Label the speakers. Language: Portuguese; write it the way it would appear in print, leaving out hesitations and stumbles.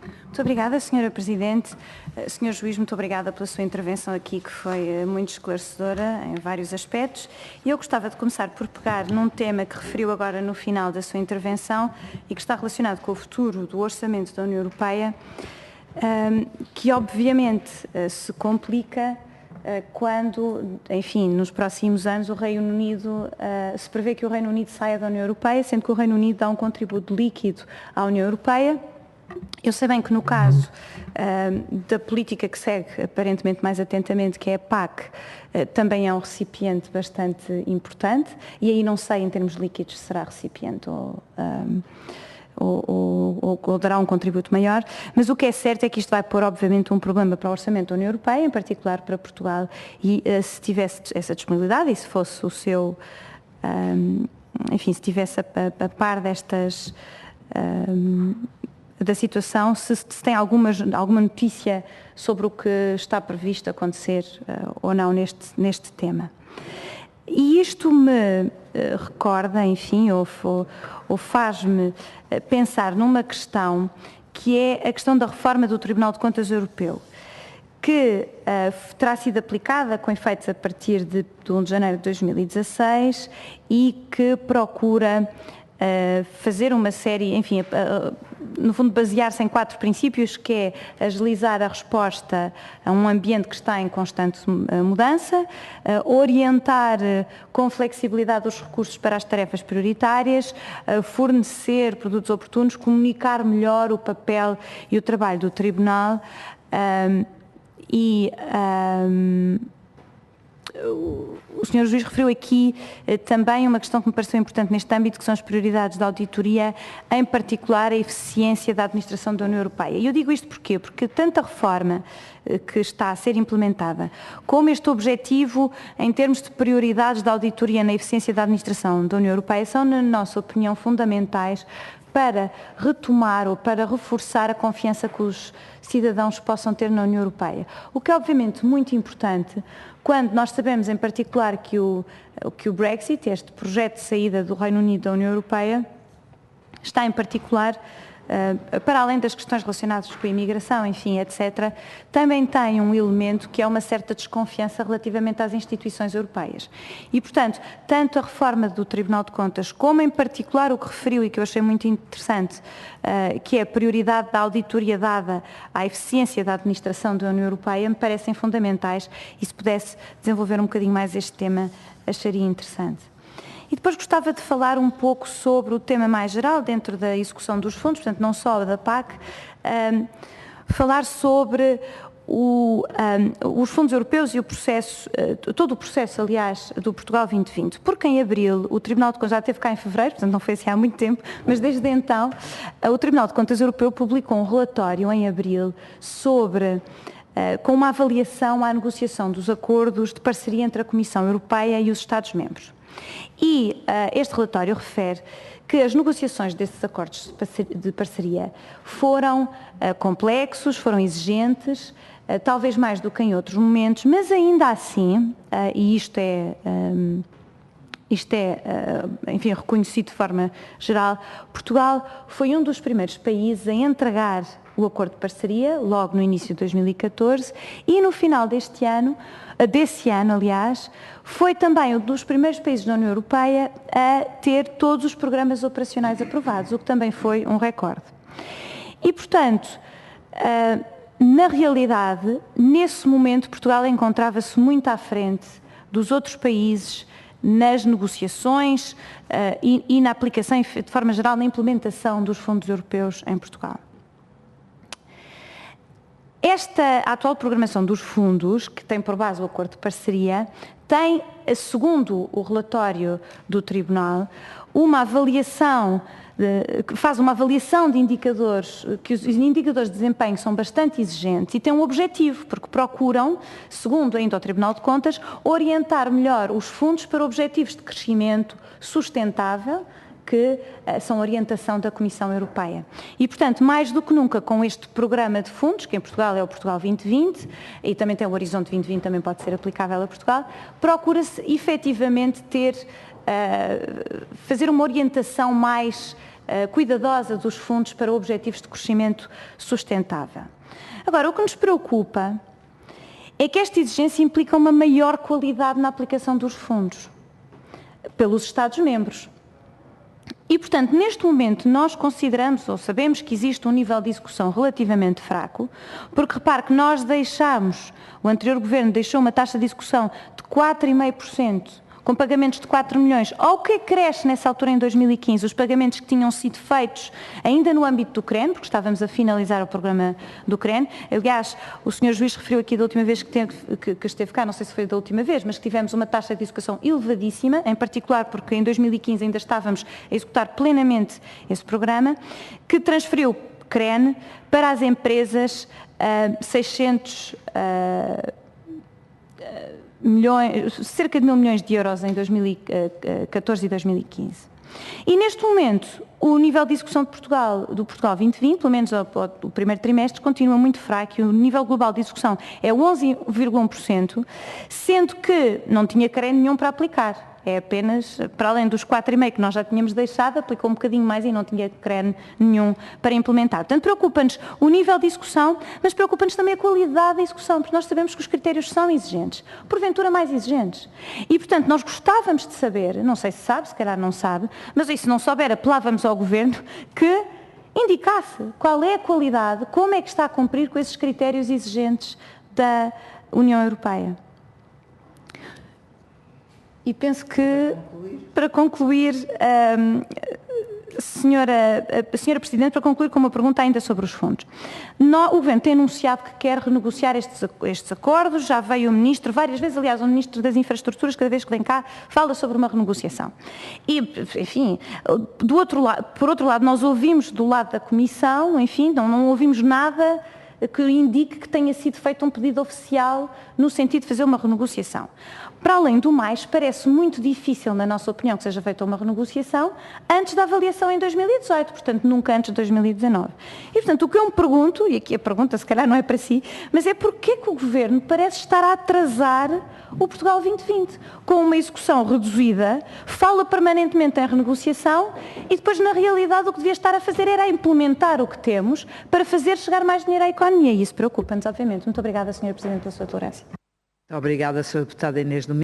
Speaker 1: Muito obrigada, Sra. Presidente. Sr. Juiz, muito obrigada pela sua intervenção aqui, que foi muito esclarecedora em vários aspectos. E eu gostava de começar por pegar num tema que referiu agora no final da sua intervenção e que está relacionado com o futuro do orçamento da União Europeia, que obviamente se complica quando, enfim, nos próximos anos o Reino Unido, se prevê que o Reino Unido saia da União Europeia, sendo que o Reino Unido dá um contributo líquido à União Europeia. Eu sei bem que no caso da política que segue aparentemente mais atentamente, que é a PAC, também é um recipiente bastante importante, e aí não sei em termos líquidos se será recipiente ou dará um contributo maior, mas o que é certo é que isto vai pôr obviamente um problema para o orçamento da União Europeia, em particular para Portugal, e se tivesse essa disponibilidade e se fosse o seu, enfim, se tivesse a par destas da situação, se tem alguma notícia sobre o que está previsto acontecer ou não neste tema. E isto me recorda, enfim, ou faz-me pensar numa questão que é a questão da reforma do Tribunal de Contas Europeu, que terá sido aplicada com efeitos a partir de 1 de janeiro de 2016 e que procura fazer uma série, enfim, no fundo basear-se em 4 princípios, que é agilizar a resposta a um ambiente que está em constante mudança, orientar com flexibilidade os recursos para as tarefas prioritárias, fornecer produtos oportunos, comunicar melhor o papel e o trabalho do Tribunal o Sr. Juiz referiu aqui também uma questão que me pareceu importante neste âmbito, que são as prioridades da auditoria, em particular a eficiência da administração da União Europeia. E eu digo isto porquê? Porque tanto a reforma que está a ser implementada, como este objetivo em termos de prioridades da auditoria na eficiência da administração da União Europeia são, na nossa opinião, fundamentais para retomar ou para reforçar a confiança que os cidadãos possam ter na União Europeia. O que é obviamente muito importante quando nós sabemos em particular que o Brexit, este projeto de saída do Reino Unido da União Europeia, está em particular, para além das questões relacionadas com a imigração, enfim, etc., também tem um elemento que é uma certa desconfiança relativamente às instituições europeias. E, portanto, tanto a reforma do Tribunal de Contas, como em particular o que referiu e que eu achei muito interessante, que é a prioridade da auditoria dada à eficiência da administração da União Europeia, me parecem fundamentais, e se pudesse desenvolver um bocadinho mais este tema, acharia interessante. E depois gostava de falar um pouco sobre o tema mais geral dentro da execução dos fundos, portanto não só da PAC, falar sobre os fundos europeus e o processo, todo o processo, aliás, do Portugal 2020, porque em abril o Tribunal de Contas já esteve cá em fevereiro, portanto não foi assim há muito tempo, mas desde então o Tribunal de Contas Europeu publicou um relatório em abril sobre com uma avaliação à negociação dos acordos de parceria entre a Comissão Europeia e os Estados-membros. E este relatório refere que as negociações desses acordos de parceria foram complexos, foram exigentes, talvez mais do que em outros momentos, mas ainda assim, e isto é, enfim, reconhecido de forma geral, Portugal foi um dos primeiros países a entregar o acordo de parceria, logo no início de 2014, e no final desse ano, aliás, foi também um dos primeiros países da União Europeia a ter todos os programas operacionais aprovados, o que também foi um recorde. E, portanto, na realidade, nesse momento, Portugal encontrava-se muito à frente dos outros países nas negociações e na aplicação, de forma geral, na implementação dos fundos europeus em Portugal. Esta atual programação dos fundos, que tem por base o acordo de parceria, tem, segundo o relatório do Tribunal, uma avaliação, faz uma avaliação de indicadores, que os indicadores de desempenho são bastante exigentes e têm um objetivo, porque procuram, segundo ainda o Tribunal de Contas, orientar melhor os fundos para objetivos de crescimento sustentável, que são orientação da Comissão Europeia. E, portanto, mais do que nunca com este programa de fundos, que em Portugal é o Portugal 2020, e também tem o Horizonte 2020, também pode ser aplicável a Portugal, procura-se efetivamente fazer uma orientação mais cuidadosa dos fundos para objetivos de crescimento sustentável. Agora, o que nos preocupa é que esta exigência implica uma maior qualidade na aplicação dos fundos pelos Estados-membros. E, portanto, neste momento nós consideramos ou sabemos que existe um nível de execução relativamente fraco, porque repare que nós o anterior Governo deixou uma taxa de execução de 4,5%, com pagamentos de 4 milhões, ao que cresce nessa altura em 2015 os pagamentos que tinham sido feitos ainda no âmbito do CREN, porque estávamos a finalizar o programa do CREN. Aliás, o Sr. Juiz referiu aqui da última vez que esteve cá, não sei se foi da última vez, mas que tivemos uma taxa de execução elevadíssima, em particular porque em 2015 ainda estávamos a executar plenamente esse programa, que transferiu CREN para as empresas 600 milhões, cerca de 1.000 milhões de euros em 2014 e 2015. E neste momento, o nível de execução de do Portugal 2020, pelo menos o primeiro trimestre, continua muito fraco e o nível global de execução é 11,1%, sendo que não tinha CREN nenhum para aplicar. É apenas, para além dos 4,5 que nós já tínhamos deixado, aplicou um bocadinho mais e não tinha CREN nenhum para implementar. Portanto, preocupa-nos o nível de execução, mas preocupa-nos também a qualidade da execução, porque nós sabemos que os critérios são exigentes, porventura mais exigentes. E, portanto, nós gostávamos de saber, não sei se sabe, se calhar não sabe, mas se não souber, apelávamos ao Governo que indicasse qual é a qualidade, como é que está a cumprir com esses critérios exigentes da União Europeia. E penso que, para concluir, Senhora Presidente, para concluir com uma pergunta ainda sobre os fundos. O Governo tem anunciado que quer renegociar estes acordos, já veio o Ministro, várias vezes, aliás, o Ministro das Infraestruturas, cada vez que vem cá, fala sobre uma renegociação. E, enfim, por outro lado, nós ouvimos do lado da Comissão, enfim, não ouvimos nada que indique que tenha sido feito um pedido oficial no sentido de fazer uma renegociação. Para além do mais, parece muito difícil, na nossa opinião, que seja feita uma renegociação antes da avaliação em 2018, portanto, nunca antes de 2019. E, portanto, o que eu me pergunto, e aqui a pergunta se calhar não é para si, mas é porquê que o Governo parece estar a atrasar o Portugal 2020, com uma execução reduzida, fala permanentemente em renegociação e depois, na realidade, o que devia estar a fazer era implementar o que temos para fazer chegar mais dinheiro à economia. E isso preocupa-nos, obviamente. Muito obrigada, Sra. Presidente, pela sua tolerância.
Speaker 2: Obrigada, Sra. Deputada Inês Domingos.